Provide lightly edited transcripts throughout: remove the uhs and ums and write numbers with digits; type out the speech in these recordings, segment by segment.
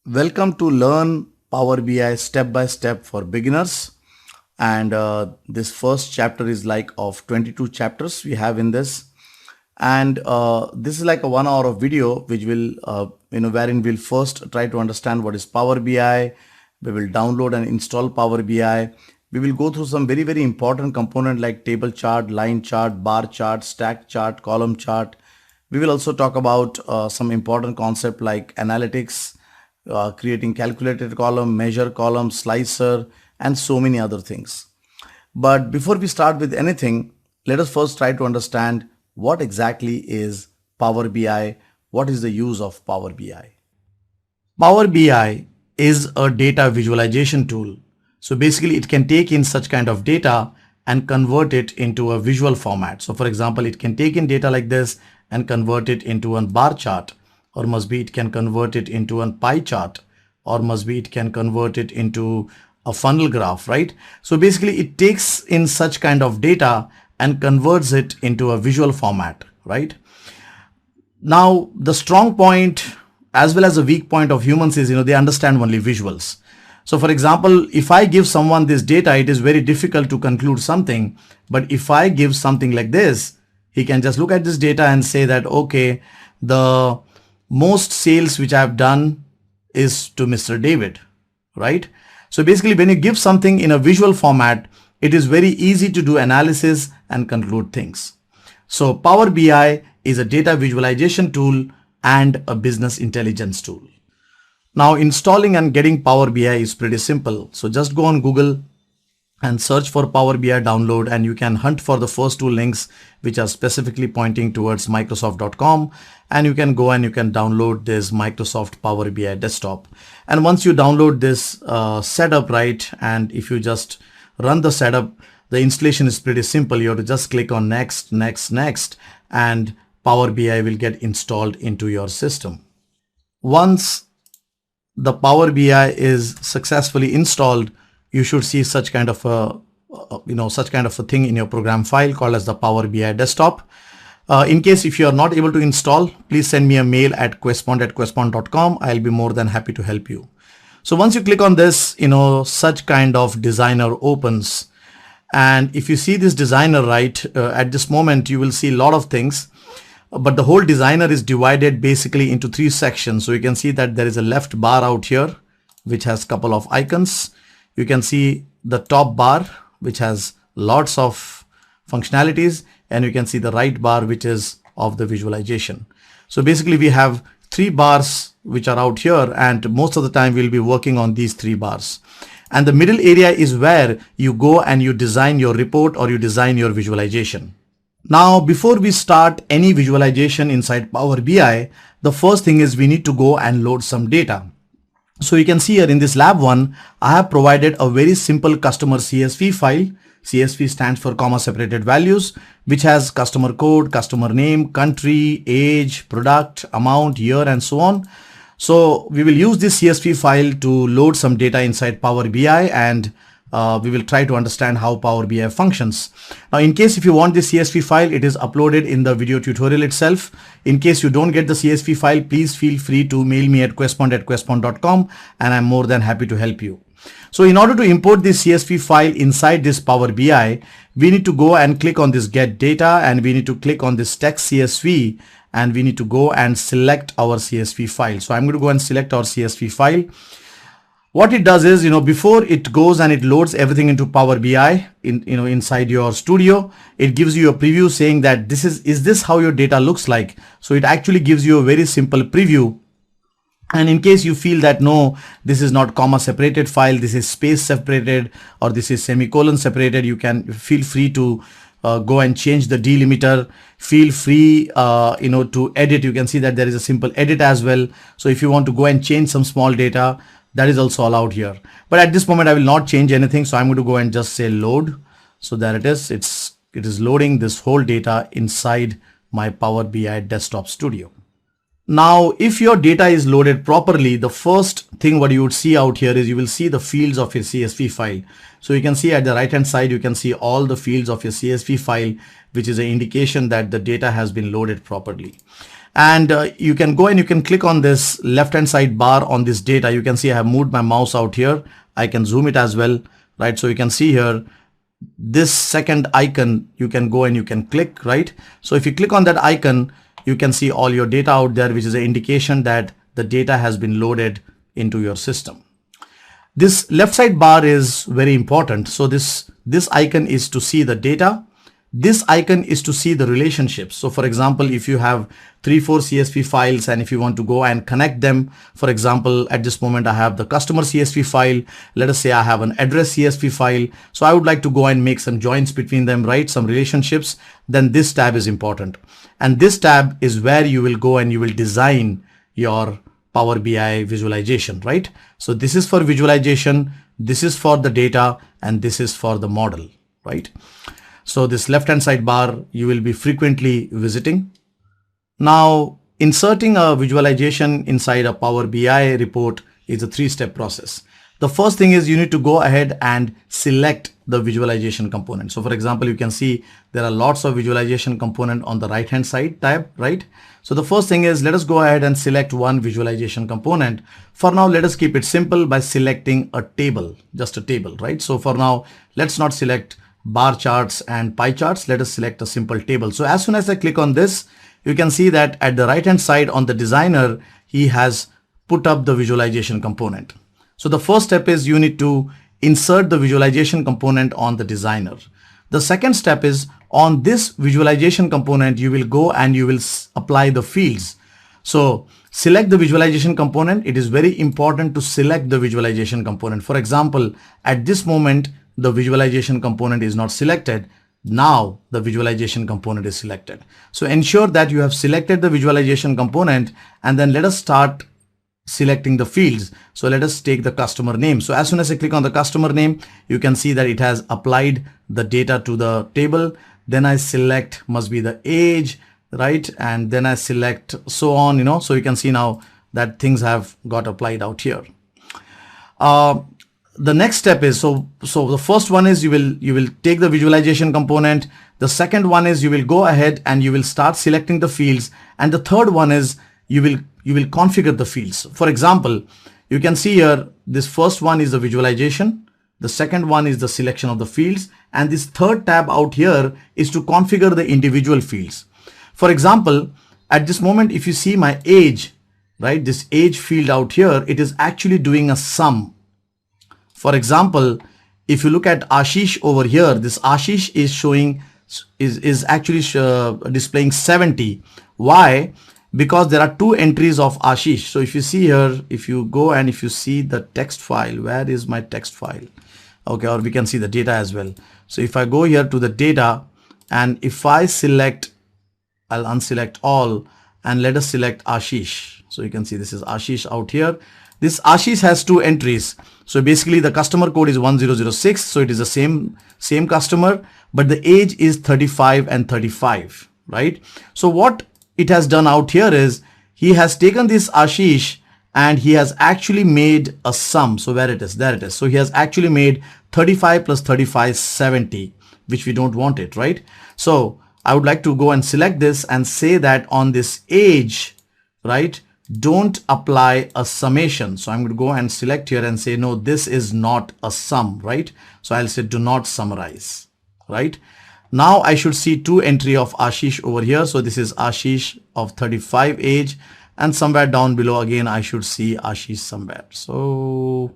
Welcome to Learn Power BI Step by Step for Beginners. And this first chapter is like of 22 chapters we have in this. And this is like a 1 hour of video which will, wherein we'll first try to understand what is Power BI. We will download and install Power BI. We will go through some very, very important component like table chart, line chart, bar chart, stack chart, column chart. We will also talk about some important concept like analytics, creating calculated column, measure column, slicer, and so many other things. But before we start with anything, let us first try to understand what exactly is Power BI, what is the use of Power BI. Power BI is a data visualization tool. So basically it can take in such kind of data and convert it into a visual format. So for example, it can take in data like this and convert it into a bar chart, or must be it can convert it into a pie chart, or must be it can convert it into a funnel graph, right? So basically it takes in such kind of data and converts it into a visual format, right? Now the strong point as well as the weak point of humans is, they understand only visuals. So for example, if I give someone this data, it is very difficult to conclude something. But if I give something like this, he can just look at this data and say that, okay, the most sales which I have done is to Mr. David, right? So basically when you give something in a visual format, it is very easy to do analysis and conclude things. So Power BI is a data visualization tool and a business intelligence tool. Now installing and getting Power BI is pretty simple. So just go on Google and search for Power BI download, and you can hunt for the first two links which are specifically pointing towards Microsoft.com, and you can go and you can download this Microsoft Power BI desktop. And once you download this setup, right, and if you just run the setup, the installation is pretty simple. You have to just click on next, next, next, and Power BI will get installed into your system. Once the Power BI is successfully installed, you should see such kind of a thing in your program file called as the Power BI desktop. In case if you are not able to install, please send me a mail at questpond@questpond.com. I'll be more than happy to help you. So once you click on this, such kind of designer opens. And if you see this designer, right, at this moment, you will see a lot of things. But the whole designer is divided basically into 3 sections. So you can see that there is a left bar out here, which has a couple of icons. You can see the top bar, which has lots of functionalities, and you can see the right bar, which is of the visualization. So basically we have 3 bars which are out here, and most of the time we'll be working on these 3 bars. And the middle area is where you go and you design your report or you design your visualization. Now, before we start any visualization inside Power BI, the first thing is we need to go and load some data. So you can see here in this lab 1, I have provided a very simple customer CSV file. CSV stands for comma separated values, which has customer code, customer name, country, age, product, amount, year, and so on. So we will use this CSV file to load some data inside Power BI, and we will try to understand how Power BI functions. Now, in case if you want this CSV file, it is uploaded in the video tutorial itself. In case you don't get the CSV file, please feel free to mail me at questpond@questpond.com, and I'm more than happy to help you. So in order to import this CSV file inside this Power BI, we need to go and click on this get data, and we need to click on this text CSV, and we need to go and select our CSV file. So I'm going to go and select our CSV file. What it does is, before it goes and it loads everything into Power BI inside your studio, it gives you a preview saying that is this how your data looks like? So it actually gives you a very simple preview. And in case you feel that no, this is not comma separated file, this is space separated, or this is semicolon separated, you can feel free to go and change the delimiter. Feel free to edit. You can see that there is a simple edit as well. So if you want to go and change some small data, that is also allowed here. But at this moment I will not change anything, so I'm going to go and just say load. So there it is. It is loading this whole data inside my Power BI desktop studio. Now, if your data is loaded properly, the first thing what you would see out here is you will see the fields of your CSV file. So you can see at the right hand side, you can see all the fields of your CSV file, which is an indication that the data has been loaded properly. And you can go and you can click on this left hand side bar on this data. You can see I have moved my mouse out here. I can zoom it as well, right? So you can see here this second icon, you can go and you can click, right? So if you click on that icon, you can see all your data out there, which is an indication that the data has been loaded into your system. This left side bar is very important. So this icon is to see the data. This icon is to see the relationships. So for example, if you have 3-4 CSV files and if you want to go and connect them, for example, at this moment I have the customer CSV file. Let us say I have an address CSV file. So I would like to go and make some joins between them, right? Some relationships. Then this tab is important. And this tab is where you will go and you will design your Power BI visualization, right? So this is for visualization, this is for the data, and this is for the model, right? So this left hand side bar you will be frequently visiting. Now inserting a visualization inside a Power BI report is a 3-step process. The first thing is you need to go ahead and select the visualization component. So for example, you can see there are lots of visualization component on the right hand side tab, right? So the first thing is let us go ahead and select one visualization component. For now, let us keep it simple by selecting a table, just a table, right? So for now, let's not select bar charts and pie charts. Let us select a simple table. So as soon as I click on this, you can see that at the right hand side on the designer, he has put up the visualization component. So the first step is you need to insert the visualization component on the designer. The second step is on this visualization component, you will go and you will apply the fields. So select the visualization component. It is very important to select the visualization component. For example, at this moment, the visualization component is not selected. Now the visualization component is selected. So ensure that you have selected the visualization component, and then let us start selecting the fields. So let us take the customer name. So as soon as I click on the customer name, you can see that it has applied the data to the table. Then I select must be the age, right? And then I select so on, you know, so you can see now that things have got applied out here. The next step is, so the first one is you will take the visualization component. The second one is you will go ahead and you will start selecting the fields. And the third one is you will configure the fields. For example, you can see here, this first one is the visualization. The second one is the selection of the fields. And this third tab out here is to configure the individual fields. For example, at this moment, if you see my age, right, this age field out here, it is actually doing a sum. For example, if you look at Ashish over here, this Ashish is showing, is actually displaying 70. Why? Because there are two entries of Ashish. So if you see here, if you go and if you see the text file, where is my text file? Okay, or we can see the data as well. So if I go here to the data and if I select, I'll unselect all and let us select Ashish. So you can see this is Ashish out here. This Ashish has two entries. So basically the customer code is 1006. So it is the same customer, but the age is 35 and 35, right? So what it has done out here is he has taken this Ashish and he has actually made a sum. So where it is, there it is. So he has actually made 35 plus 35, 70, which we don't want it, right? So I would like to go and select this and say that on this age, right, don't apply a summation. So I'm going to go and select here and say, no, this is not a sum, right? So I'll say do not summarize, right? Now I should see two entry of Ashish over here. So this is Ashish of 35 age, and somewhere down below again, I should see Ashish somewhere. So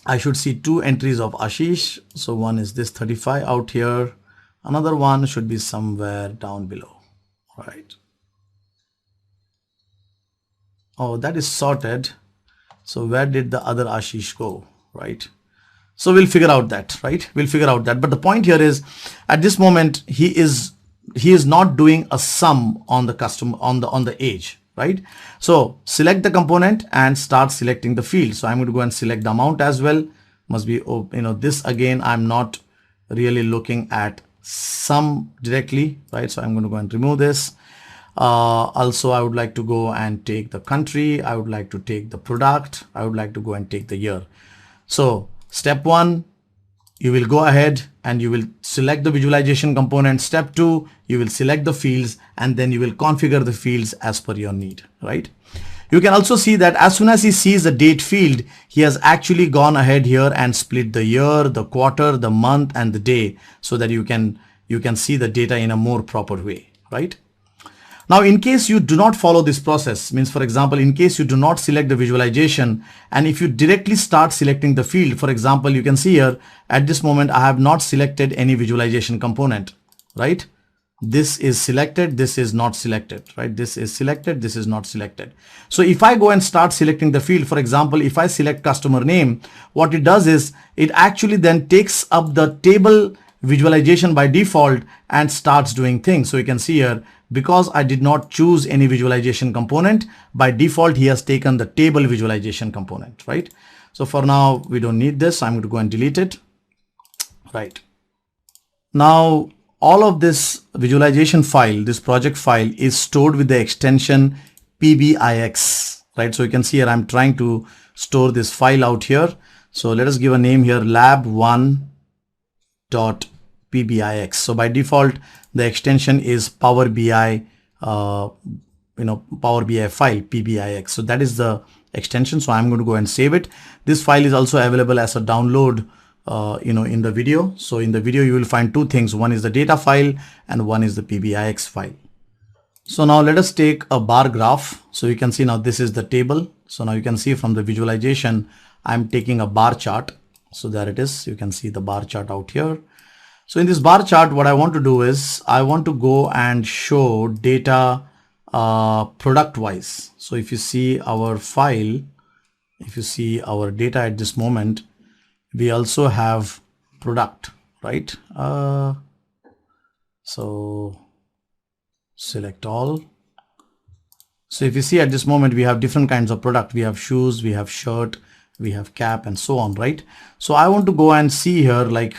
I should see two entries of Ashish. So one is this 35 out here. Another one should be somewhere down below, right? Oh, that is sorted. So where did the other Ashish go, right? So we'll figure out that, right? We'll figure out that. But the point here is at this moment, he is not doing a sum on the customer, on the age, right? So select the component and start selecting the field. So I'm going to go and select the amount as well. Must be, this again, I'm not really looking at sum directly, right? So I'm going to go and remove this. Also, I would like to go and take the country. I would like to take the product. I would like to go and take the year. So step one, you will go ahead and you will select the visualization component. Step two, you will select the fields. and then you will configure the fields as per your need, right? You can also see that as soon as he sees the date field, he has actually gone ahead here and split the year, the quarter, the month, and the day, so that you can see the data in a more proper way, right? Now, in case you do not follow this process, means for example, in case you do not select the visualization, and if you directly start selecting the field, for example, you can see here at this moment, I have not selected any visualization component, right? This is selected, this is not selected, right? This is selected, this is not selected. So if I go and start selecting the field, for example, if I select customer name, what it does is it actually then takes up the table visualization by default and starts doing things. So you can see here, because I did not choose any visualization component, by default, he has taken the table visualization component, right? So for now, we don't need this. I'm going to go and delete it, right? Now, all of this visualization file, this project file is stored with the extension PBIX, right? So you can see here, I'm trying to store this file out here. So let us give a name here, lab1.pbix. So by default, the extension is Power BI, Power BI file, PBIX. So that is the extension. So I'm going to go and save it. This file is also available as a download, in the video. So in the video, you will find two things. One is the data file and one is the PBIX file. So now let us take a bar graph. So you can see now this is the table. So now you can see from the visualization, I'm taking a bar chart. So there it is. You can see the bar chart out here. So in this bar chart, what I want to do is I want to go and show data product wise. So if you see our file, if you see our data at this moment, we also have product, right? So select all. So if you see at this moment, we have different kinds of product. We have shoes, we have shirt, we have cap, and so on, right? So I want to go and see here, like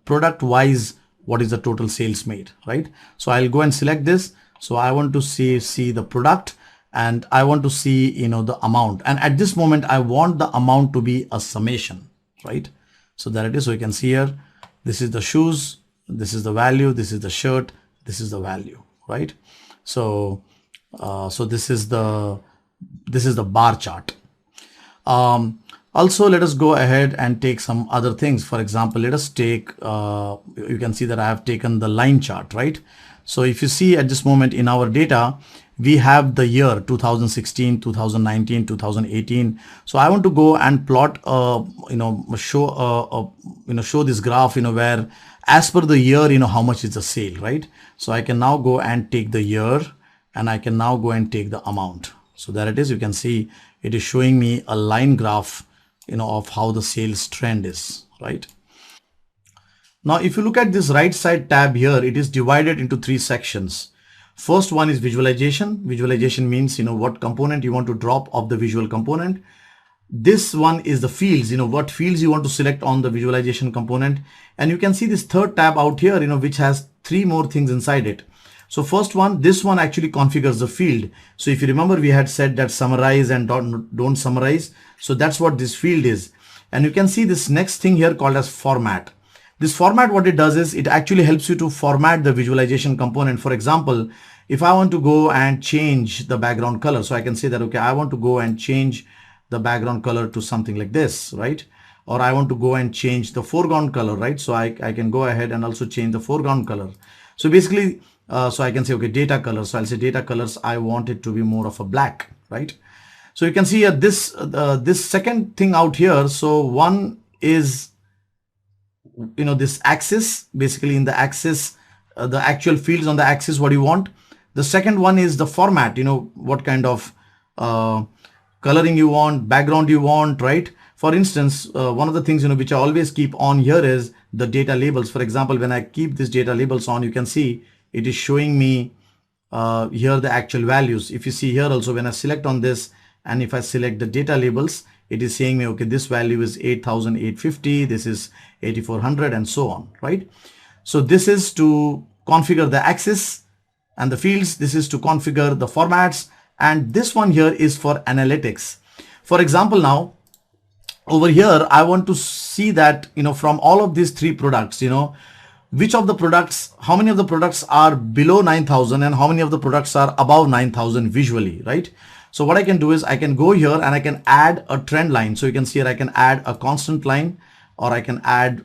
product wise, what is the total sales made, right? So I'll go and select this. So I want to see the product, and I want to see, the amount. And at this moment, I want the amount to be a summation, right? So there it is. So you can see here, this is the shoes, this is the value, this is the shirt, this is the value, right? So this is the bar chart. Also, let us go ahead and take some other things. For example, let us take, you can see that I have taken the line chart, right? So if you see at this moment in our data, we have the year 2016, 2019, 2018. So I want to go and plot, show this graph, where as per the year, how much is the sale, right? So I can now go and take the year, and I can now go and take the amount. So there it is. You can see it is showing me a line graph, of how the sales trend is, right? Now, if you look at this right side tab here, it is divided into three sections. First one is visualization. Visualization means, what component you want to drop of the visual component. This one is the fields, what fields you want to select on the visualization component. And you can see this third tab out here, which has three more things inside it. So first one, this one actually configures the field. So if you remember, we had said that summarize and don't summarize. So that's what this field is. And you can see this next thing here called as format. This format, what it does is it actually helps you to format the visualization component. For example, if I want to go and change the background color, so I can say that, okay, I want to go and change the background color to something like this, right? Or I want to go and change the foreground color, right? So I can go ahead and also change the foreground color. So basically, so I can say, okay, data color. So I'll say data colors, I want it to be more of a black, right? So you can see here this second thing out here. So one is, this axis, basically in the axis, the actual fields on the axis, what you want. The second one is the format, what kind of coloring you want, background you want, right? For instance, one of the things, which I always keep on here is the data labels. For example, when I keep this data labels on, you can see it is showing me here the actual values. If you see here also, when I select on this, and if I select the data labels, it is saying me, okay, this value is 8,850, this is 8,400, and so on, right? So this is to configure the axis and the fields. This is to configure the formats. And this one here is for analytics. For example, now over here, I want to see that, from all of these three products, which of the products, how many of the products are below 9,000 and how many of the products are above 9,000 visually, right? So what I can do is I can go here and I can add a trend line. So you can see here I can add a constant line, or I can add,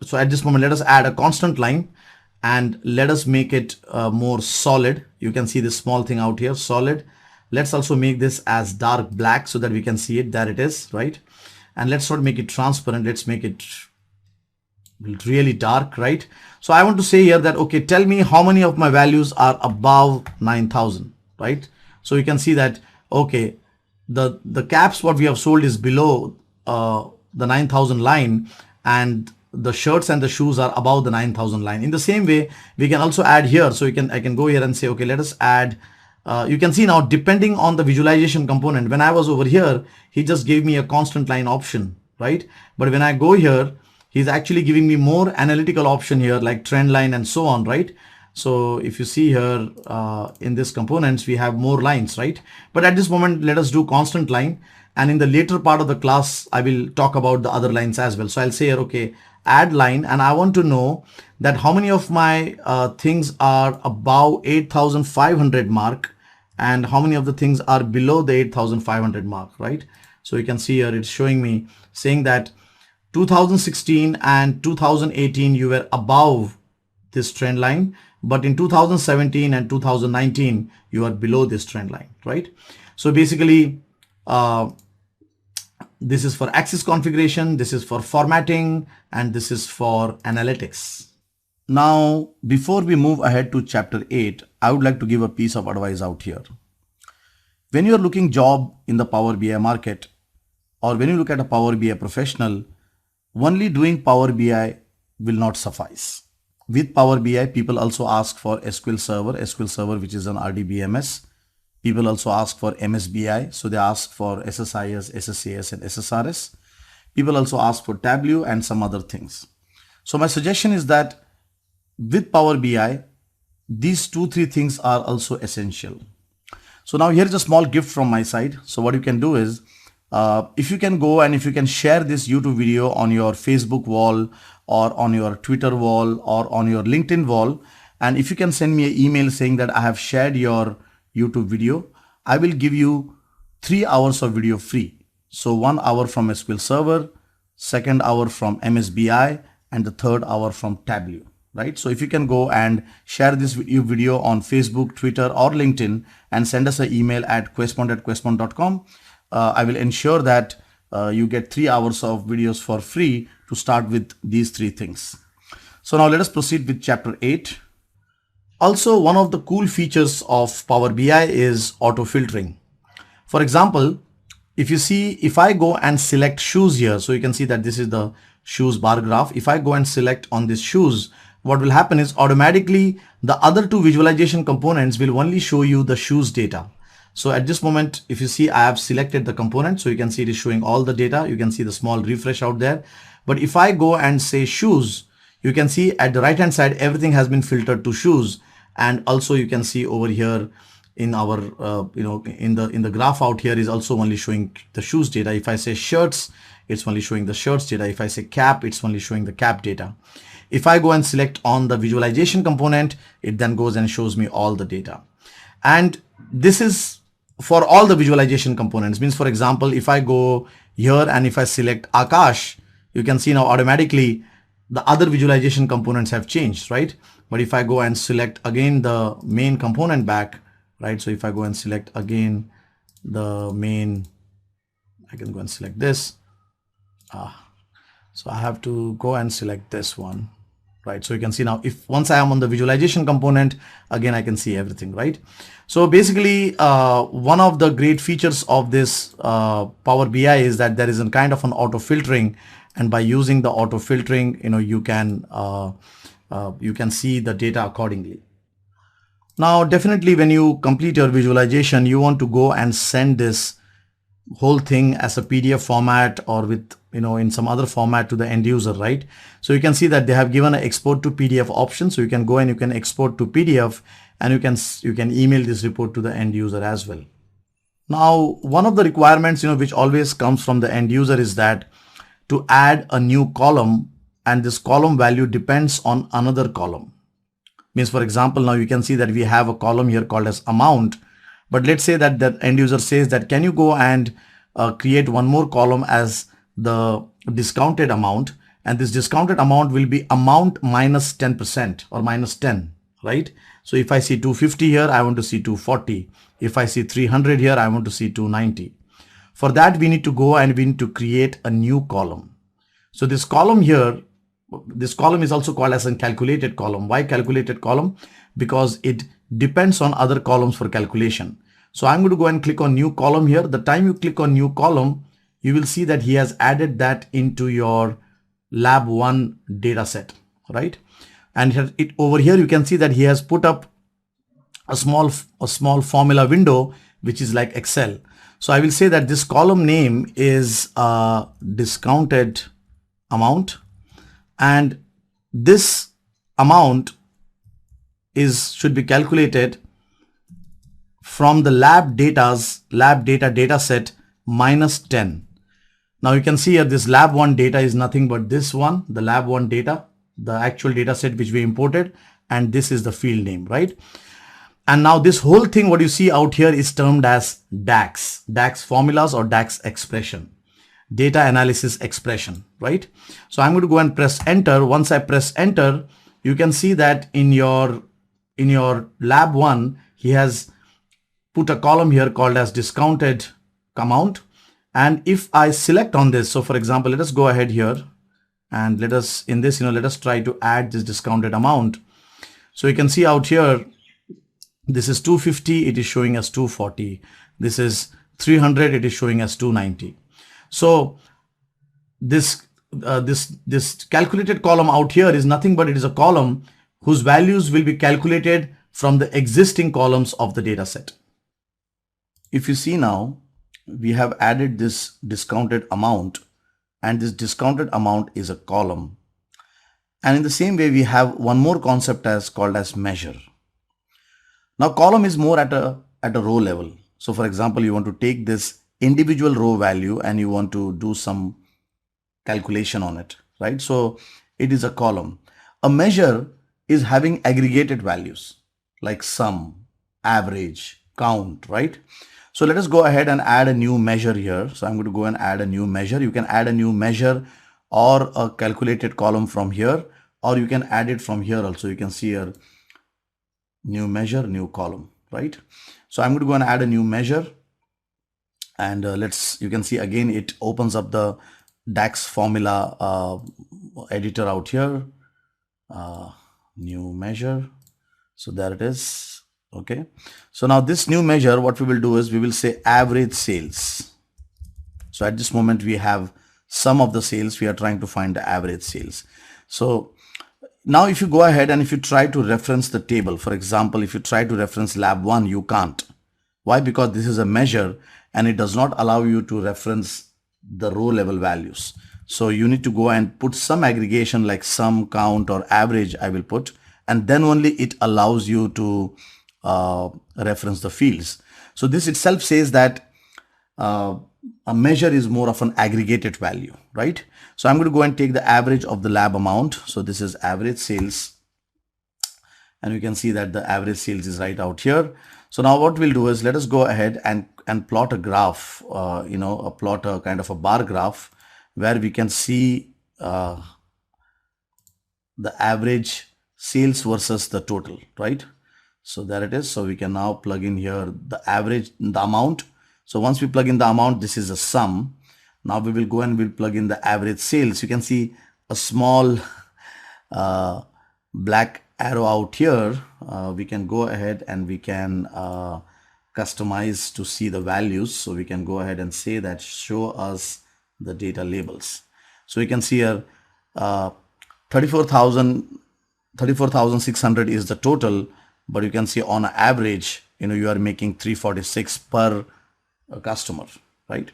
so at this moment let us add a constant line and let us make it more solid. You can see this small thing out here, solid. Let's also make this as dark black so that we can see it. There it is, right? And let's not make it transparent. Let's make it really dark, right? So I want to say here that, okay, tell me how many of my values are above 9,000, right? So you can see that, okay, the caps what we have sold is below the 9,000 line, and the shirts and the shoes are above the 9,000 line. In the same way, we can also add here. So I can go here and say, okay, let us add, you can see now, depending on the visualization component, when I was over here, he just gave me a constant line option, right? But when I go here, he's actually giving me more analytical option here, like trend line and so on, right? So if you see here in this components, we have more lines, right? But at this moment, let us do constant line. And in the later part of the class, I will talk about the other lines as well. So I'll say here, okay, add line. And I want to know that how many of my things are above 8,500 mark and how many of the things are below the 8,500 mark, right? So you can see here, it's showing me saying that 2016 and 2018, you were above this trend line, but in 2017 and 2019, you are below this trend line, right? So basically, this is for axis configuration, this is for formatting, and this is for analytics. Now, before we move ahead to chapter 8, I would like to give a piece of advice out here. When you're looking job in the Power BI market, or when you look at a Power BI professional, only doing Power BI will not suffice. With Power BI, people also ask for SQL Server, which is an RDBMS. People also ask for MSBI. So they ask for SSIS, SSAS, and SSRS. People also ask for Tableau and some other things. So my suggestion is that with Power BI, these 2-3 things are also essential. So now here's a small gift from my side. So what you can do is, if you can go and if you can share this YouTube video on your Facebook wall or on your Twitter wall or on your LinkedIn wall, and if you can send me an email saying that I have shared your YouTube video, I will give you 3 hours of video free. So 1 hour from SQL Server, 2nd hour from MSBI, and the 3rd hour from Tableau, right? So if you can go and share this video on Facebook, Twitter, or LinkedIn and send us an email at questpoint@questpoint.com, I will ensure that you get 3 hours of videos for free to start with these 3 things. So now let us proceed with chapter 8. Also, one of the cool features of Power BI is auto filtering. For example, if you see, if I go and select shoes here, so you can see that this is the shoes bar graph. If I go and select on this shoes, what will happen is automatically the other 2 visualization components will only show you the shoes data. So at this moment, if you see, I have selected the component, so you can see it is showing all the data. You can see the small refresh out there. But if I go and say shoes, you can see at the right hand side, everything has been filtered to shoes. And also you can see over here in our, in the graph out here is also only showing the shoes data. If I say shirts, it's only showing the shirts data. If I say cap, it's only showing the cap data. If I go and select on the visualization component, it then goes and shows me all the data. And this is for all the visualization components. Means, for example, if I go here and if I select Akash, you can see now automatically the other visualization components have changed, right? But if I go and select again the main component back, right? So if I go and select again the main, I can go and select this. So I have to go and select this one, right? So you can see now, if once I am on the visualization component, again, I can see everything, right? So basically, one of the great features of this Power BI is that there is a kind of an auto filtering, and by using the auto filtering, you can see the data accordingly. Now, definitely when you complete your visualization, you want to go and send this whole thing as a PDF format or with, in some other format to the end user, right? So you can see that they have given an export to PDF option. So you can go and you can export to PDF and you can email this report to the end user as well. Now, one of the requirements, which always comes from the end user is that to add a new column and this column value depends on another column. Means, for example, now you can see that we have a column here called as amount, but let's say that the end user says that can you go and create one more column as the discounted amount, and this discounted amount will be amount minus 10% or minus 10, right? So if I see 250 here, I want to see 240. If I see 300 here, I want to see 290. For that, we need to go and we need to create a new column. So this column here, this column is also called as a calculated column. Why calculated column? Because it depends on other columns for calculation. So I'm going to go and click on new column here. The time you click on new column, you will see that he has added that into your lab 1 data set, right? And it over here you can see that he has put up a small formula window, which is like Excel. So I will say that this column name is discounted amount, and this amount should be calculated from the lab data set minus 10. Now you can see here this lab 1 data is nothing but this one, the lab 1 data, the actual data set which we imported, and this is the field name, right? And now this whole thing, what you see out here is termed as DAX formulas or DAX expression, data analysis expression, right? So I'm going to go and press enter. Once I press enter, you can see that in your lab 1, he has put a column here called as discounted amount. And if I select on this, so for example, let us go ahead here and let us try to add this discounted amount. So you can see out here, this is 250, it is showing as 240. This is 300, it is showing as 290. So this calculated column out here is nothing but it is a column whose values will be calculated from the existing columns of the data set. If you see now, we have added this discounted amount, and this discounted amount is a column. And in the same way, we have one more concept called as measure. Now column is more at a row level. So for example, you want to take this individual row value and you want to do some calculation on it, right? So it is a column. A measure is having aggregated values like sum, average, count, right? So let us go ahead and add a new measure here. So I'm going to go and add a new measure. You can add a new measure or a calculated column from here, or you can add it from here also. You can see here, new measure, new column, right? So I'm going to go and add a new measure, and you can see again, it opens up the DAX formula editor out here, new measure. So there it is. Okay. So now this new measure, what we will do is we will say average sales. So at this moment we have sum of the sales. We are trying to find the average sales. So now if you go ahead and if you try to reference the table, for example, if you try to reference lab 1, you can't. Why? Because this is a measure and it does not allow you to reference the row level values. So you need to go and put some aggregation like sum, count, or average I will put, and then only it allows you to reference the fields. So this itself says that a measure is more of an aggregated value, right? So I'm going to go and take the average of the lab amount. So this is average sales, and you can see that the average sales is right out here. So now what we'll do is let us go ahead and plot a graph, plot a kind of a bar graph where we can see the average sales versus the total, right? So there it is. So we can now plug in here the average, the amount. So once we plug in the amount, this is a sum. Now we will go and we'll plug in the average sales. You can see a small black arrow out here. We can go ahead and we can customize to see the values. So we can go ahead and say that show us the data labels. So you can see here 34,600 is the total. But you can see on average, you are making 346 per customer, right?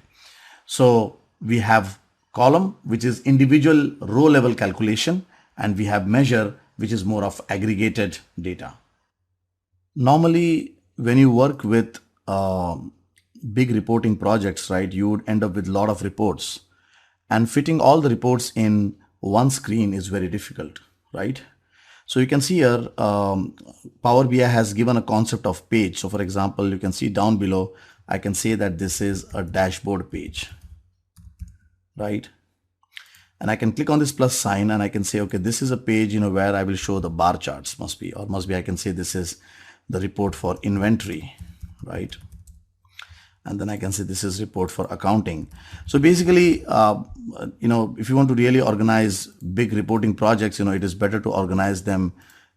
So we have column, which is individual row level calculation, and we have measure, which is more of aggregated data. Normally, when you work with big reporting projects, right, you would end up with a lot of reports, and fitting all the reports in one screen is very difficult, right? So you can see here, Power BI has given a concept of page. So for example, you can see down below, I can say that this is a dashboard page, right? And I can click on this plus sign and I can say, okay, this is a page, where I will show the bar charts must be I can say this is the report for inventory, right? And then I can say this is report for accounting. So basically, if you want to really organize big reporting projects, it is better to organize them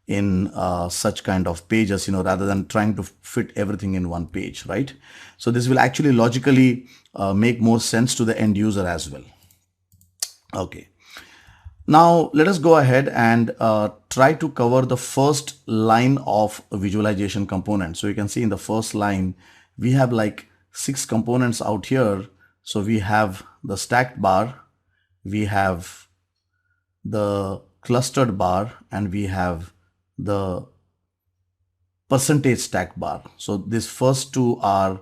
in such kind of pages, rather than trying to fit everything in one page, right? So this will actually logically make more sense to the end user as well. Okay. Now let us go ahead and try to cover the first line of visualization component. So you can see in the first line, we have like 6 components out here. So we have the stacked bar, we have the clustered bar, and we have the percentage stack bar. So these first two are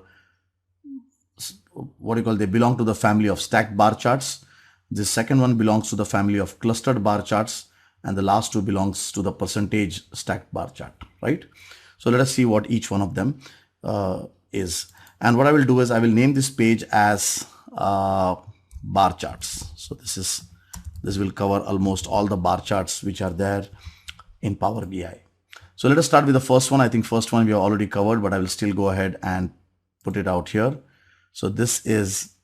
they belong to the family of stacked bar charts. The second one belongs to the family of clustered bar charts, and the last two belongs to the percentage stacked bar chart, right? So let us see what each one of them is. And what I will do is I will name this page as bar charts. So this will cover almost all the bar charts which are there in Power BI. So let us start with the first one. I think first one we have already covered, but I will still go ahead and put it out here. So this is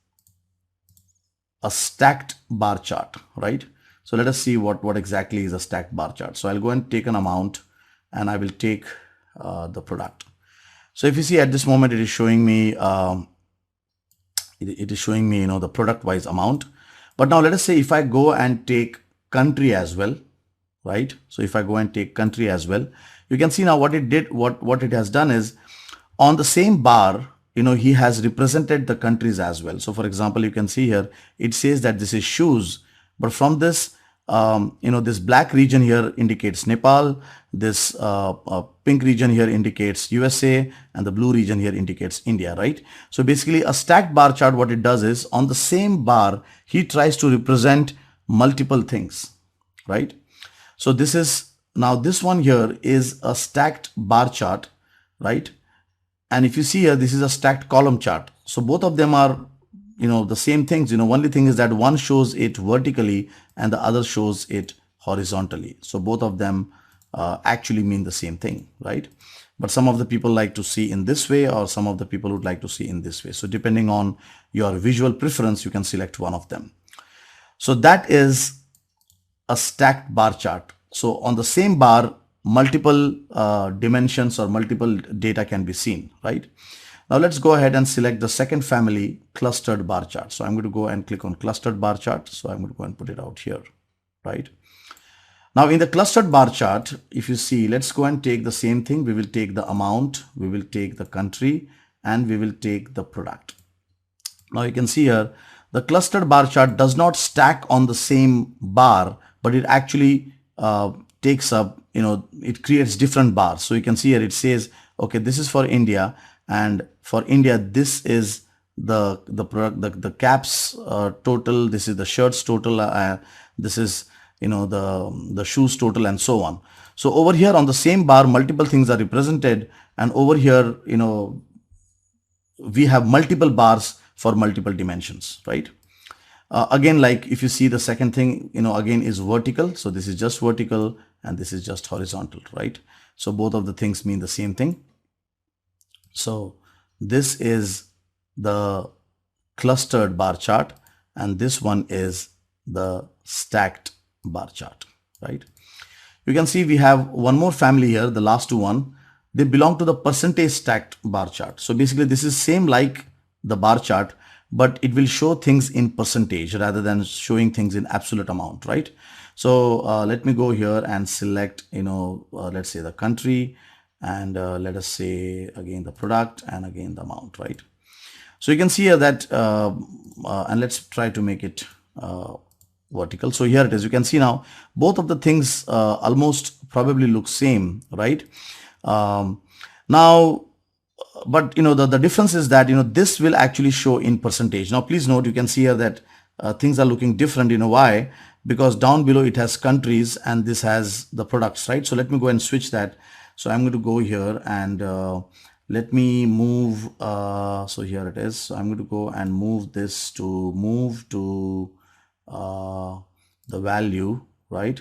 a stacked bar chart, right? So let us see what exactly is a stacked bar chart. So I'll go and take an amount and I will take the product. So if you see at this moment, it is showing me, the product wise amount. But now let us say if I go and take country as well, right? So if I go and take country as well, you can see now what it did, what it has done is on the same bar, he has represented the countries as well. So for example, you can see here, it says that this is shoes, but from this, this black region here indicates Nepal, this pink region here indicates USA, and the blue region here indicates India, right? So basically a stacked bar chart, what it does is on the same bar, he tries to represent multiple things, right? So this one here is a stacked bar chart, right? And if you see here, this is a stacked column chart. So both of them are, the same things. Only thing is that one shows it vertically and the other shows it horizontally. So both of them actually mean the same thing, right? But some of the people like to see in this way, or some of the people would like to see in this way. So depending on your visual preference, you can select one of them. So that is a stacked bar chart. So on the same bar, multiple dimensions or multiple data can be seen, right? Now let's go ahead and select the second family, clustered bar chart. So I'm going to go and click on clustered bar chart. So I'm going to go and put it out here, right? Now in the clustered bar chart, if you see, let's go and take the same thing. We will take the amount, we will take the country, and we will take the product. Now you can see here, the clustered bar chart does not stack on the same bar, but it actually takes up, it creates different bars. So you can see here, it says, okay, this is for India, and for India, this is the product, the caps total, this is the shirts total, this is, the shoes total, and so on. So over here on the same bar, multiple things are represented, and over here, we have multiple bars for multiple dimensions, right? Again, like if you see the second thing, again is vertical. So this is just vertical and this is just horizontal, right? So both of the things mean the same thing. So this is the clustered bar chart, and this one is the stacked bar chart, right? You can see we have one more family here, the last one. They belong to the percentage stacked bar chart. So basically this is same like the bar chart, but it will show things in percentage rather than showing things in absolute amount, right? So let me go here and select, let's say the country, and let us say again the product, and again the amount, right? So you can see here that, and let's try to make it vertical. So here it is. You can see now both of the things almost probably look same, right? Now, but the difference is that this will actually show in percentage. Now please note, you can see here that things are looking different. You know why? Because down below it has countries and this has the products, right? So let me go and switch that. So I'm going to go here and let me move. So here it is. So I'm going to go and move this to the value, right?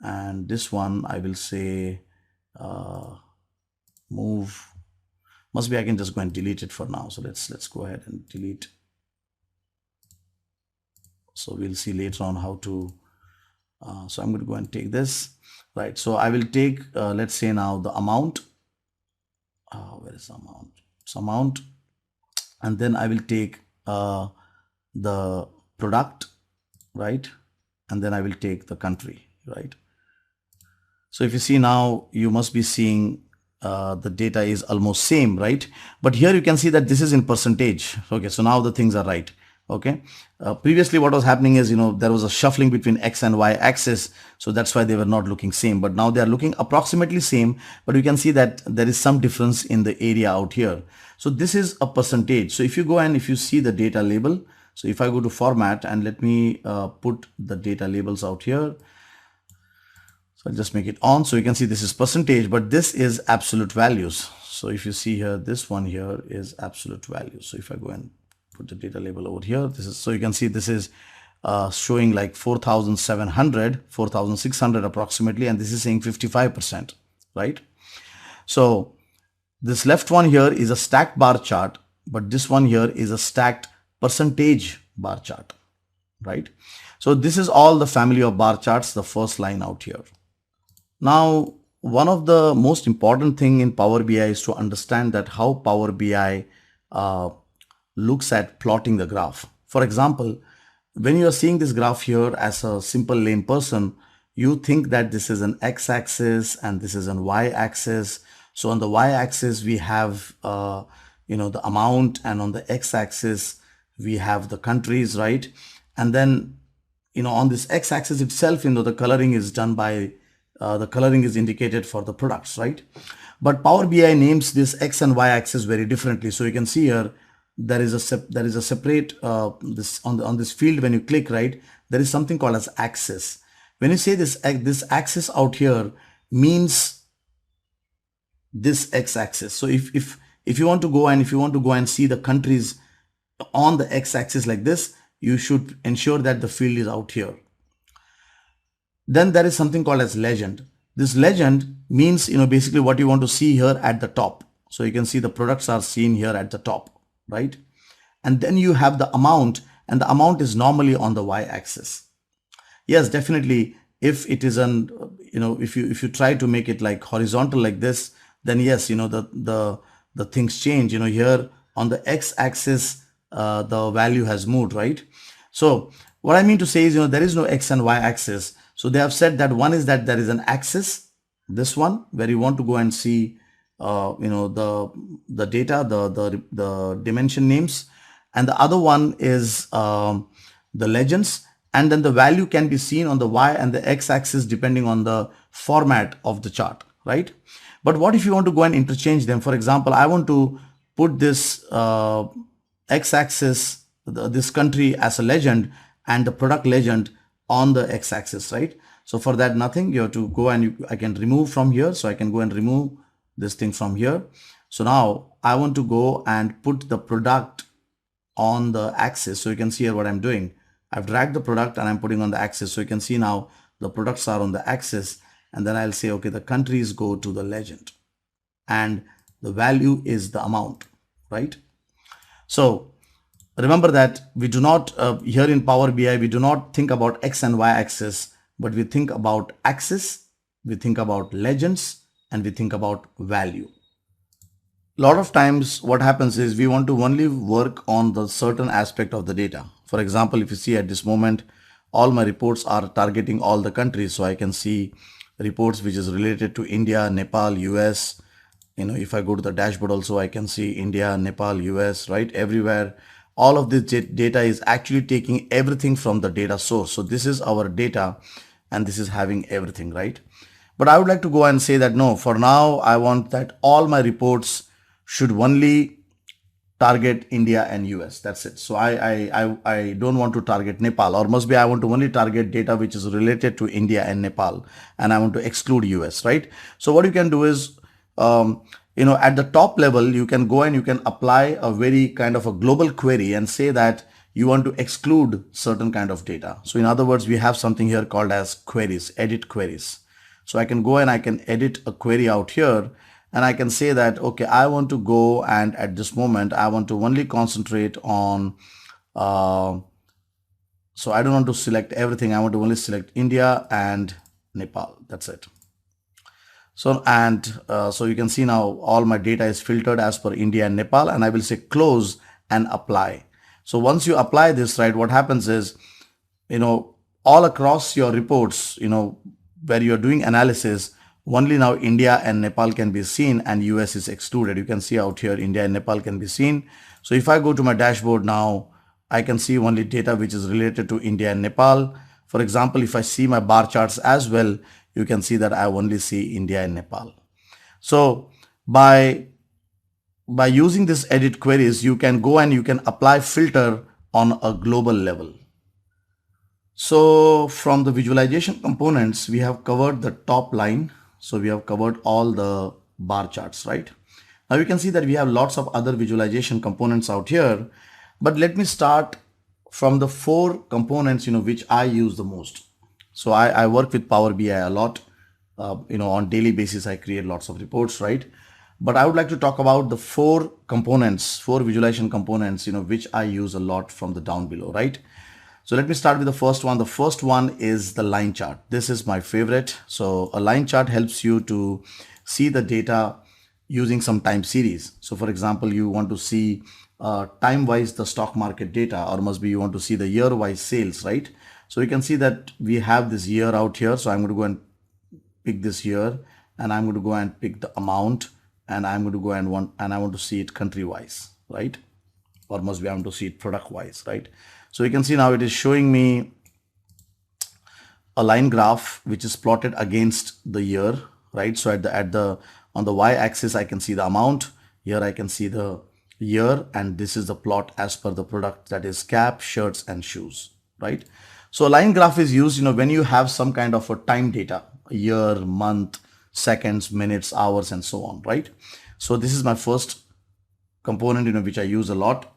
And this one I will say move. Must be I can just go and delete it for now. So let's go ahead and delete. So we'll see later on how to. So I'm going to go and take this, right? So I will take, let's say now the amount. Where is the amount? It's amount, and then I will take the product, right? And then I will take the country, right? So if you see now, you must be seeing the data is almost same, right? But here you can see that this is in percentage. Okay, so now the things are right. Okay, previously what was happening is, you know, there was a shuffling between X and Y axis, so that's why they were not looking same, but now they are looking approximately same, but you can see that there is some difference in the area out here. So this is a percentage. So if you go and if you see the data label, so if I go to format and let me put the data labels out here. So I'll just make it on. So you can see this is percentage, but this is absolute values. So if you see here, this one here is absolute values. So if I go and put the data label over here, this is, so you can see this is showing like 4,700, 4,600 approximately, and this is saying 55%, right? So this left one here is a stacked bar chart, but this one here is a stacked percentage bar chart, right? So this is all the family of bar charts, the first line out here. Now, one of the most important thing in Power BI is to understand that how Power BI looks at plotting the graph. For example, when you are seeing this graph here as a simple lame person, you think that this is an x-axis and this is an y-axis. So on the y-axis we have you know, the amount, and on the x-axis we have the countries, right? And then, you know, on this x-axis itself, you know, the coloring is done by the coloring is indicated for the products, right? But Power BI names this x and y axis very differently. So you can see here there is a separate this on this field. When you click, right, there is something called as axis. When you say this axis out here means this x-axis. So if you want to go and see the countries on the x-axis like this, you should ensure that the field is out here. Then there is something called as legend. This legend means, you know, basically what you want to see here at the top. So you can see the products are seen here at the top, right? And then you have the amount, and the amount is normally on the y-axis. Yes, definitely. If it is an, you know, if you try to make it like horizontal like this, then yes, you know, the things change. You know, here on the x-axis, the value has moved, right? So what I mean to say is, you know, there is no x and y axis. So they have said that one is that there is an axis, this one, where you want to go and see, you know, the data, the dimension names, and the other one is the legends, and then the value can be seen on the y and the x axis depending on the format of the chart, right? But what if you want to go and interchange them? For example, I want to put this x axis, this country as a legend, and the product legend on the x-axis, right? So for that, nothing, you have to go and I can remove from here. So I can go and remove this thing from here. So now I want to go and put the product on the axis. So you can see here what I'm doing. I've dragged the product and I'm putting on the axis. So you can see now the products are on the axis, and then I'll say, okay, the countries go to the legend and the value is the amount, right? So remember that we do not, here in Power BI, we do not think about X and Y axis, but we think about axis, we think about legends, and we think about value. A lot of times what happens is we want to only work on the certain aspect of the data. For example, if you see at this moment, all my reports are targeting all the countries. So I can see reports which is related to India, Nepal, US. You know, if I go to the dashboard also, I can see India, Nepal, US, right? Everywhere. All of this data is actually taking everything from the data source. So this is our data and this is having everything, right? But I would like to go and say that no, for now, I want that all my reports should only target India and US. That's it. So I don't want to target Nepal, or must be I want to only target data which is related to India and Nepal, and I want to exclude US, right? So what you can do is, at the top level, you can go and you can apply a very kind of a global query and say that you want to exclude certain kind of data. So in other words, we have something here called as queries, edit queries. So I can go and I can edit a query out here, and I can say that, okay, I want to go and at this moment, I want to only concentrate on, so I don't want to select everything. I want to only select India and Nepal. That's it. So, so you can see now all my data is filtered as per India and Nepal, and I will say close and apply. So once you apply this, right, what happens is, all across your reports, where you're doing analysis, only now India and Nepal can be seen and US is excluded. You can see out here India and Nepal can be seen. So if I go to my dashboard now, I can see only data which is related to India and Nepal. For example, if I see my bar charts as well, you can see that I only see India and Nepal. So by using this edit queries, you can go and you can apply filter on a global level. So from the visualization components, we have covered the top line. So we have covered all the bar charts, right? Now you can see that we have lots of other visualization components out here, but let me start from the 4 components, which I use the most. So I work with Power BI a lot. On daily basis, I create lots of reports, right? But I would like to talk about the 4 components, 4 visualization components, which I use a lot from the down below, right? So let me start with the first one. The first one is the line chart. This is my favorite. So a line chart helps you to see the data using some time series. So for example, you want to see time-wise the stock market data, or must be you want to see the year-wise sales, right? So you can see that we have this year out here. So I'm going to go and pick this year, and I'm going to go and pick the amount, and I'm going to go and I want to see it country-wise, right? Or must be I want to see it product-wise, right? So you can see now it is showing me a line graph which is plotted against the year, right? So on the y-axis I can see the amount. Here I can see the year, and this is the plot as per the product, that is cap, shirts, and shoes, right? So a line graph is used, when you have some kind of a time data, a year, month, seconds, minutes, hours, and so on, right? So this is my first component, which I use a lot.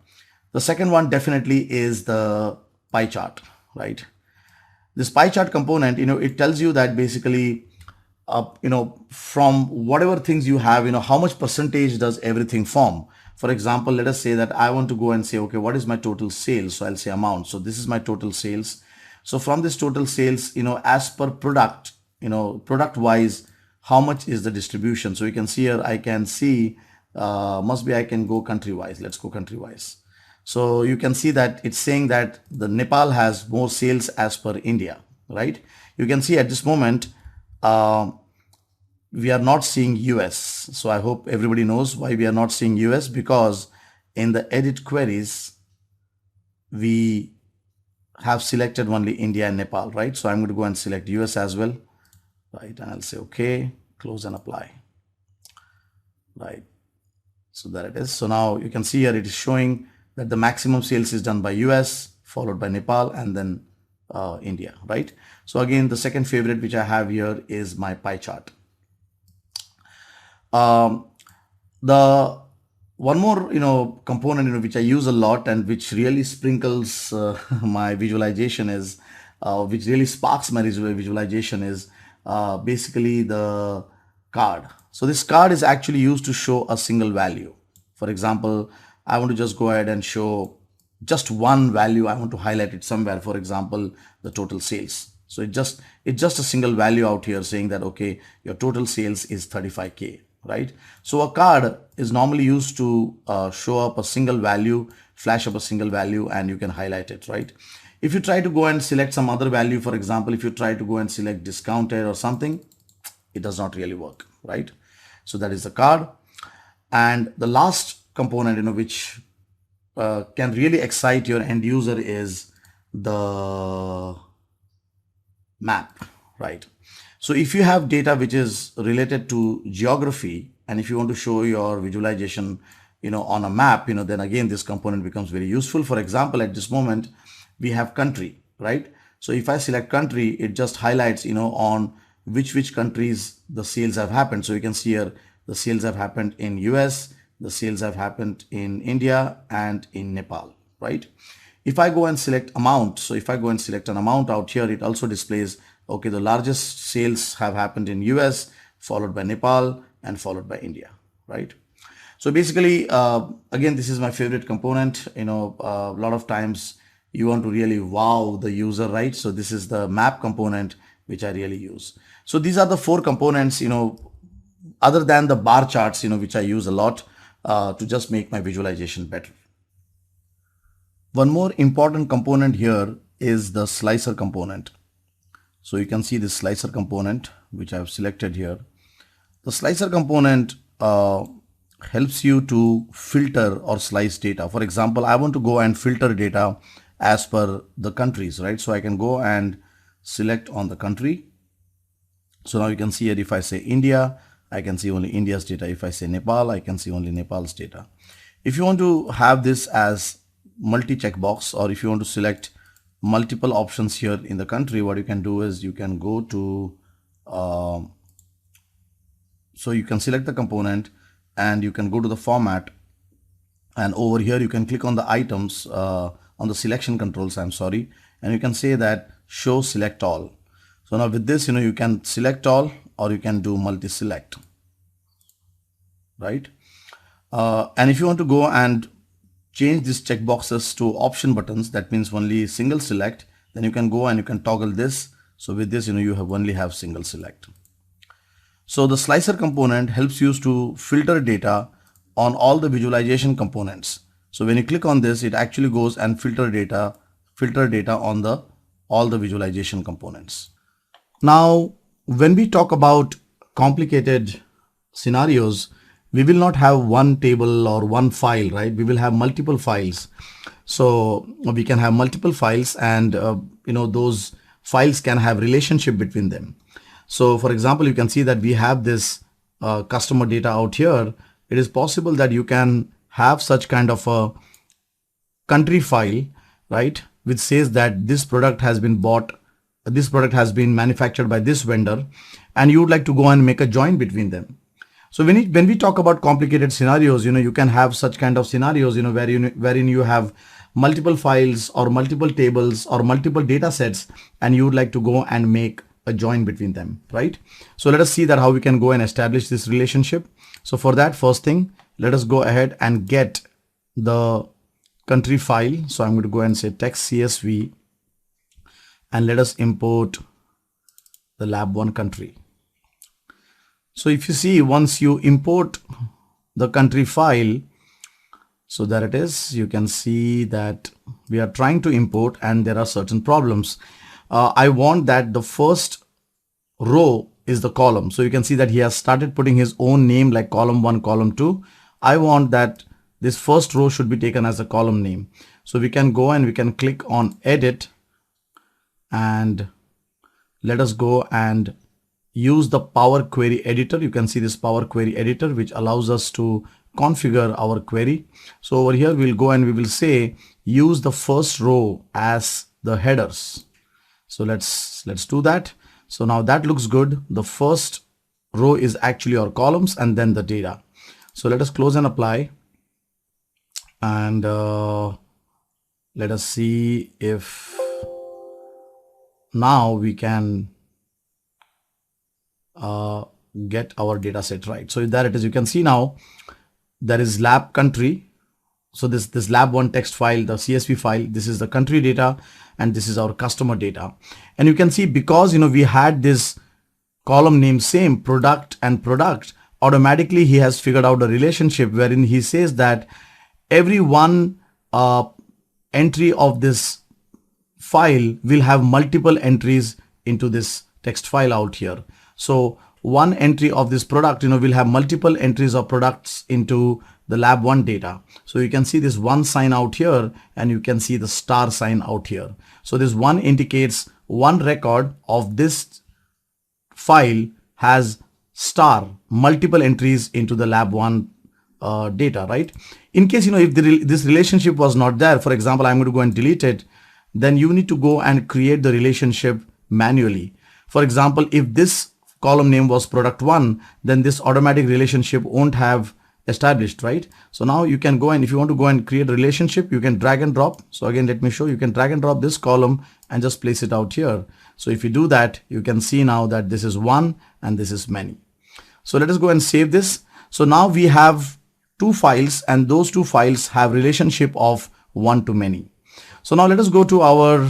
The second one definitely is the pie chart, right? This pie chart component, it tells you that basically, from whatever things you have, how much percentage does everything form. For example, let us say that I want to go and say, okay, what is my total sales? So I'll say amount. So this is my total sales. So from this total sales, as per product, product wise, how much is the distribution? So you can see here, I can see, I can go country wise. Let's go country wise. So you can see that it's saying that the Nepal has more sales as per India, right? You can see at this moment, we are not seeing US. So I hope everybody knows why we are not seeing US, because in the edit queries, we have selected only India and Nepal, right? So I'm going to go and select US as well, right? And I'll say, okay, close and apply, right? So there it is. So now you can see here it is showing that the maximum sales is done by US, followed by Nepal, and then India, right? So again, the second favorite which I have here is my pie chart. The one more, component, which I use a lot and which really sprinkles my visualization is, which really sparks my visualization is basically the card. So this card is actually used to show a single value. For example, I want to just go ahead and show just one value. I want to highlight it somewhere. For example, the total sales. So it's just a single value out here saying that, okay, your total sales is 35K, right? So a card is normally used to show up a single value, flash up a single value, and you can highlight it, right? If you try to go and select some other value, for example, if you try to go and select discounted or something, it does not really work, right? So that is the card. And the last component, which can really excite your end user is the map, right? So if you have data which is related to geography, and if you want to show your visualization on a map, then again this component becomes very useful. For example, at this moment we have country, right? So if I select country, it just highlights, on which countries the sales have happened. So you can see here the sales have happened in US, the sales have happened in India and in Nepal, right? If I go and select amount, so if I go and select an amount out here, it also displays, okay, the largest sales have happened in US, followed by Nepal and followed by India, right? So basically, again, this is my favorite component. A lot of times you want to really wow the user, right? So this is the map component, which I really use. So these are the 4 components, other than the bar charts, which I use a lot to just make my visualization better. One more important component here is the slicer component. So you can see this slicer component, which I have selected here. The slicer component helps you to filter or slice data. For example, I want to go and filter data as per the countries, right? So I can go and select on the country. So now you can see here, if I say India, I can see only India's data. If I say Nepal, I can see only Nepal's data. If you want to have this as multi checkbox, or if you want to select multiple options here in the country, what you can do is you can go to, so you can select the component and you can go to the format, and over here you can click on the items, on the selection controls, and you can say that show select all. So now with this, you can select all or you can do multi-select, right? And if you want to go and change these checkboxes to option buttons, that means only single select, then you can go and you can toggle this. So with this, you only have single select. So the slicer component helps you to filter data on all the visualization components. So when you click on this, it actually goes and filter data on all the visualization components. Now, when we talk about complicated scenarios, we will not have one table or one file, right? We will have multiple files. So we can have multiple files, and those files can have relationship between them. So for example, you can see that we have this customer data out here. It is possible that you can have such kind of a country file, right, which says that this product has been bought, this product has been manufactured by this vendor, and you would like to go and make a join between them. So when we talk about complicated scenarios, you can have such kind of scenarios, wherein you have multiple files or multiple tables or multiple data sets, and you would like to go and make a join between them, right? So let us see that how we can go and establish this relationship. So for that, first thing, let us go ahead and get the country file. So I'm going to go and say text CSV, and let us import the lab1 country. So if you see, once you import the country file, so there it is, you can see that we are trying to import and there are certain problems. I want that the first row is the column. So you can see that he has started putting his own name like column 1, column 2. I want that this first row should be taken as a column name. So we can go and we can click on edit, and let us go and use the Power Query Editor. You can see this Power Query Editor, which allows us to configure our query. So over here, we'll go and we will say use the first row as the headers. So let's do that. So now that looks good. The first row is actually our columns and then the data. So let us close and apply, and let us see if now we can get our data set right. So there it is. You can see now there is lab country. So this lab1 text file, the CSV file, this is the country data, and this is our customer data. And you can see, because we had this column name same, product and product, automatically he has figured out a relationship wherein he says that every one entry of this file will have multiple entries into this text file out here. So one entry of this product, will have multiple entries of products into the lab1 data. So you can see this 1 sign out here, and you can see the star sign out here. So this 1 indicates one record of this file has star, multiple entries into the lab1 data, right? In case, if this relationship was not there, for example, I'm going to go and delete it, then you need to go and create the relationship manually. For example, if this column name was product 1, then this automatic relationship won't have established, right? So now you can go and if you want to go and create a relationship, you can drag and drop. So again, let me show you can drag and drop this column and just place it out here. So if you do that, you can see now that this is 1 and this is many. So let us go and save this. So now we have 2 files and those 2 files have relationship of 1 to many. So now let us go to our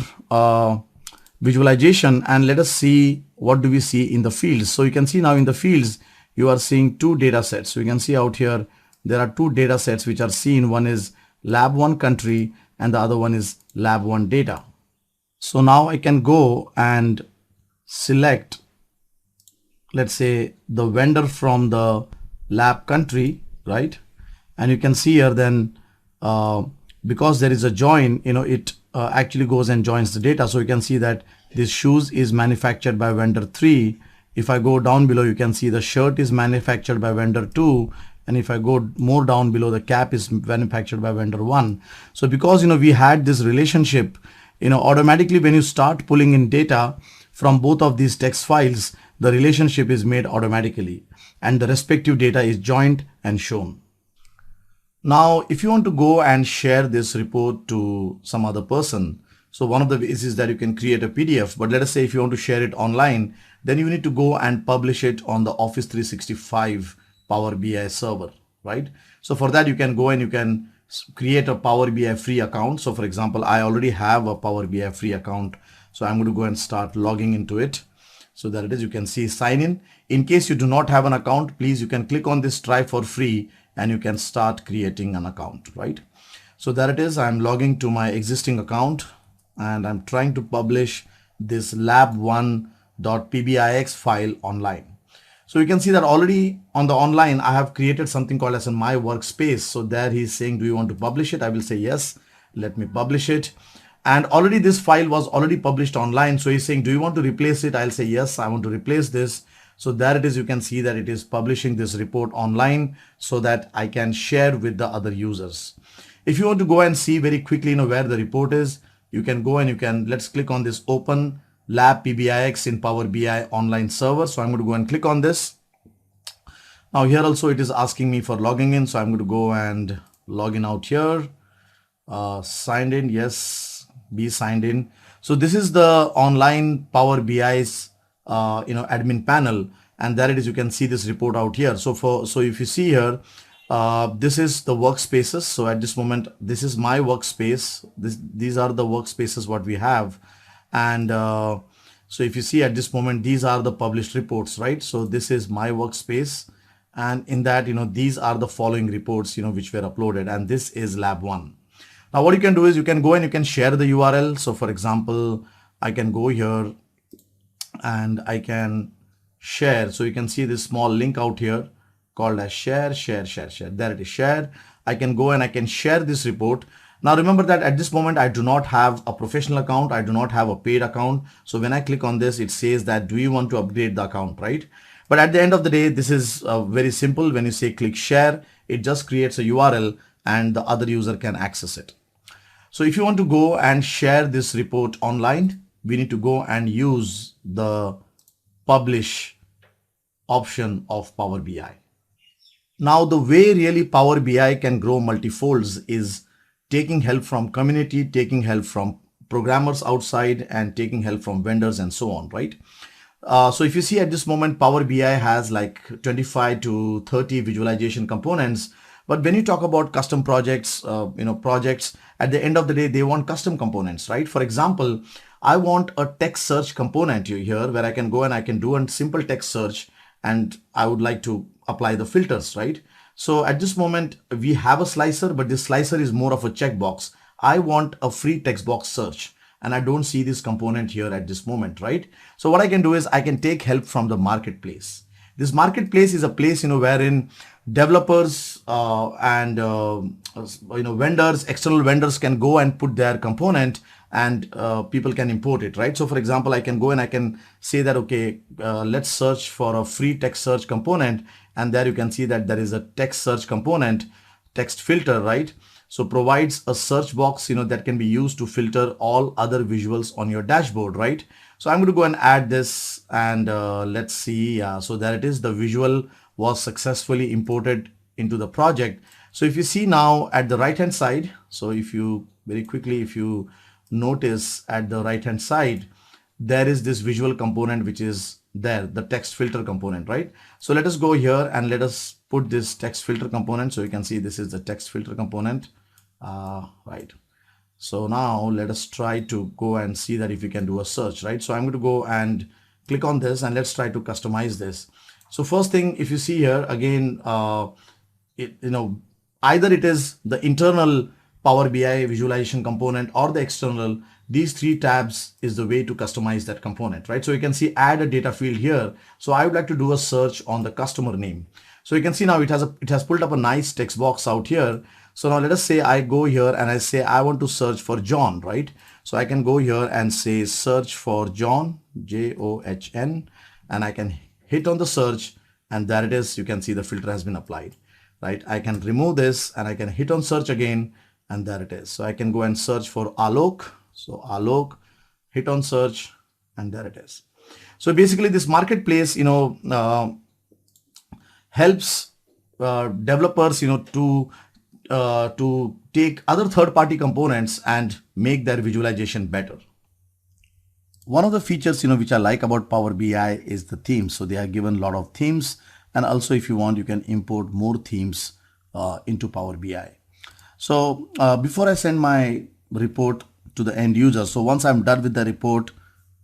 visualization and let us see what do we see in the fields. So you can see now in the fields, you are seeing 2 data sets. So you can see out here, there are 2 data sets which are seen. One is lab 1 country and the other one is lab 1 data. So now I can go and select, let's say, the vendor from the lab country, right? And you can see here then because there is a join, it actually goes and joins the data. So you can see that this shoes is manufactured by vendor 3. If I go down below, you can see the shirt is manufactured by vendor 2. And if I go more down below, the cap is manufactured by vendor 1. So because, we had this relationship, automatically when you start pulling in data from both of these text files, the relationship is made automatically and the respective data is joined and shown. Now, if you want to go and share this report to some other person, so one of the ways is that you can create a PDF, but let us say if you want to share it online, then you need to go and publish it on the Office 365 Power BI server, right? So for that, you can go and you can create a Power BI free account. So for example, I already have a Power BI free account. So I'm going to go and start logging into it. So that it is, you can see sign in. In case you do not have an account, please, you can click on this try for free and you can start creating an account, right? So there it is. I'm logging to my existing account and I'm trying to publish this lab1.pbix file online. So you can see that already on the online, I have created something called as in my workspace. So there he's saying, do you want to publish it? I will say yes, let me publish it. And already this file was already published online. So he's saying, do you want to replace it? I'll say yes, I want to replace this. So there it is. You can see that it is publishing this report online so that I can share with the other users. If you want to go and see very quickly, where the report is, you can go and let's click on this open lab PBIX in Power BI online server. So I'm going to go and click on this. Now here also it is asking me for logging in. So I'm going to go and log in out here. Signed in. Yes, be signed in. So this is the online Power BI's admin panel, and there it is. You can see this report out here. So if you see here, this is the workspaces. So at this moment, this is my workspace. These are the workspaces what we have. And so if you see at this moment, these are the published reports, right? So this is my workspace. And in that, these are the following reports, which were uploaded. And this is lab 1. Now, what you can do is you can go and you can share the URL. So for example, I can go here and I can share. So you can see this small link out here called as share. There it is, share. I can go and I can share this report. Now remember that at this moment, I do not have a professional account. I do not have a paid account. So when I click on this, it says that, do you want to upgrade the account, right? But at the end of the day, this is very simple. When you say click share, it just creates a URL and the other user can access it. So if you want to go and share this report online, we need to go and use the publish option of Power BI. Now, the way really Power BI can grow multifolds is taking help from community, taking help from programmers outside, and taking help from vendors and so on, right? So if you see at this moment, Power BI has like 25 to 30 visualization components. But when you talk about custom projects, projects, at the end of the day, they want custom components, right? For example, I want a text search component here where I can go and I can do a simple text search, and I would like to apply the filters, right? So at this moment, we have a slicer, but this slicer is more of a checkbox. I want a free text box search, and I don't see this component here at this moment, right? So what I can do is I can take help from the marketplace. This marketplace is a place, wherein developers and vendors, external vendors can go and put their component, and people can import it, right? So for example, I can go and I can say that, okay, let's search for a free text search component, and there you can see that there is a text search component, text filter, right? So provides a search box, that can be used to filter all other visuals on your dashboard, right? So I'm going to go and add this, and let's see. So there it is. The visual was successfully imported into the project. So if you see now at the right hand side, so if you very quickly, if you notice at the right hand side, there is this visual component which is there, the text filter component, right? So let us go here and let us put this text filter component. So you can see this is the text filter component, right? So now let us try to go and see that if we can do a search, right? So I'm going to go and click on this, and let's try to customize this. So first thing, if you see here again, either it is the internal Power BI visualization component or the external, these three tabs is the way to customize that component, right? So you can see add a data field here. So I would like to do a search on the customer name. So you can see now it has pulled up a nice text box out here. So now let us say I go here and I say I want to search for John, right? So I can go here and say search for John, John, and I can hit on the search, and there it is. You can see the filter has been applied, right? I can remove this and I can hit on search again, and there it is. So I can go and search for Alok. So Alok, hit on search, and there it is. So basically this marketplace, helps developers, to take other third-party components and make their visualization better. One of the features, which I like about Power BI is the themes. So they are given a lot of themes, and also if you want, you can import more themes into Power BI. So before I send my report to the end user, so once I'm done with the report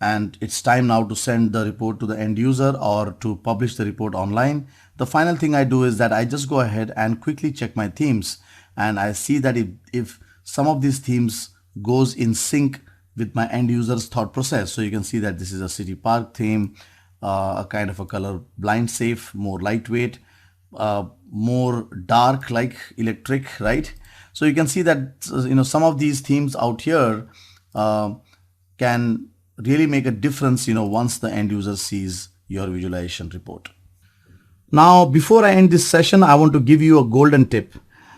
and it's time now to send the report to the end user or to publish the report online, the final thing I do is that I just go ahead and quickly check my themes, and I see that if some of these themes goes in sync with my end user's thought process. So you can see that this is a city park theme, a kind of a color blind safe, more lightweight, more dark like electric, right? So you can see that some of these themes out here can really make a difference once the end user sees your visualization report. Now before I end this session, I want to give you a golden tip.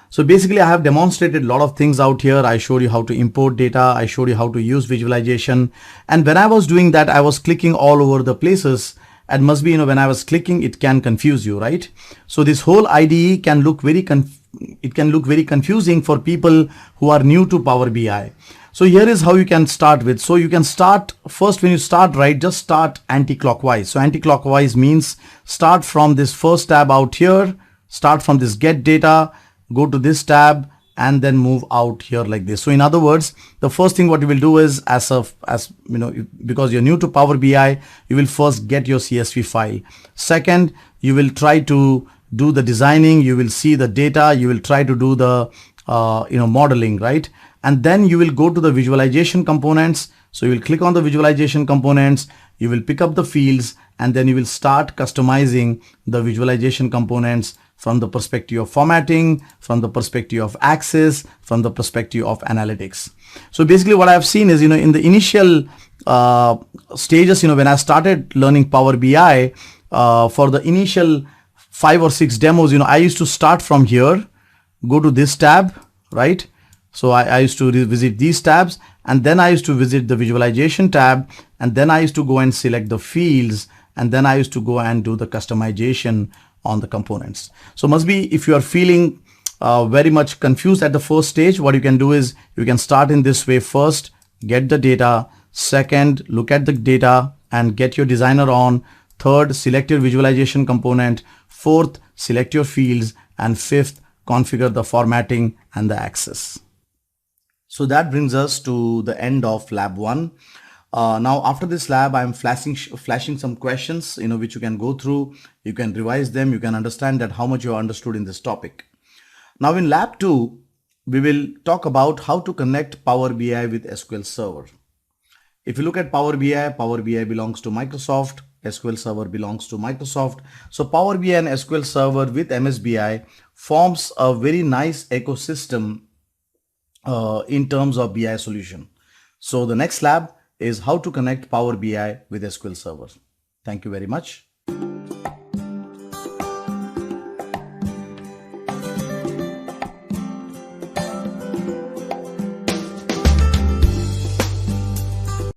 So basically I have demonstrated a lot of things out here. I showed you how to import data. I showed you how to use visualization. And when I was doing that, I was clicking all over the places, and must be, when I was clicking, it can confuse you, right? So this whole IDE can look very confusing for people who are new to Power BI. So here is how you can start with. So you can start first, when you start, right, just start anti-clockwise. So anti-clockwise means start from this first tab out here, start from this get data, go to this tab, and then move out here like this. So in other words, the first thing what you will do is, because you're new to Power BI, you will first get your CSV file. Second, you will try to do the designing, you will see the data, you will try to do the modeling, right? And then you will go to the visualization components. So you will click on the visualization components, you will pick up the fields, and then you will start customizing the visualization components from the perspective of formatting, from the perspective of access, from the perspective of analytics. So basically what I have seen is, in the initial stages, when I started learning Power BI, for the initial 5 or 6 demos, I used to start from here, go to this tab, right? So I used to visit these tabs, and then I used to visit the visualization tab, and then I used to go and select the fields, and then I used to go and do the customization on the components. So must be, if you are feeling very much confused at the first stage, what you can do is you can start in this way. First, get the data. Second, look at the data and get your designer on. Third, select your visualization component. Fourth, select your fields. And fifth, configure the formatting and the access. So that brings us to the end of lab 1. Now after this lab, I'm flashing some questions, which you can go through, you can revise them, you can understand that how much you understood in this topic. Now in lab 2, we will talk about how to connect Power BI with SQL Server. If you look at Power BI belongs to Microsoft, SQL Server belongs to Microsoft. So Power BI and SQL Server with MSBI forms a very nice ecosystem in terms of BI solution. So the next lab is how to connect Power BI with SQL Server. Thank you very much.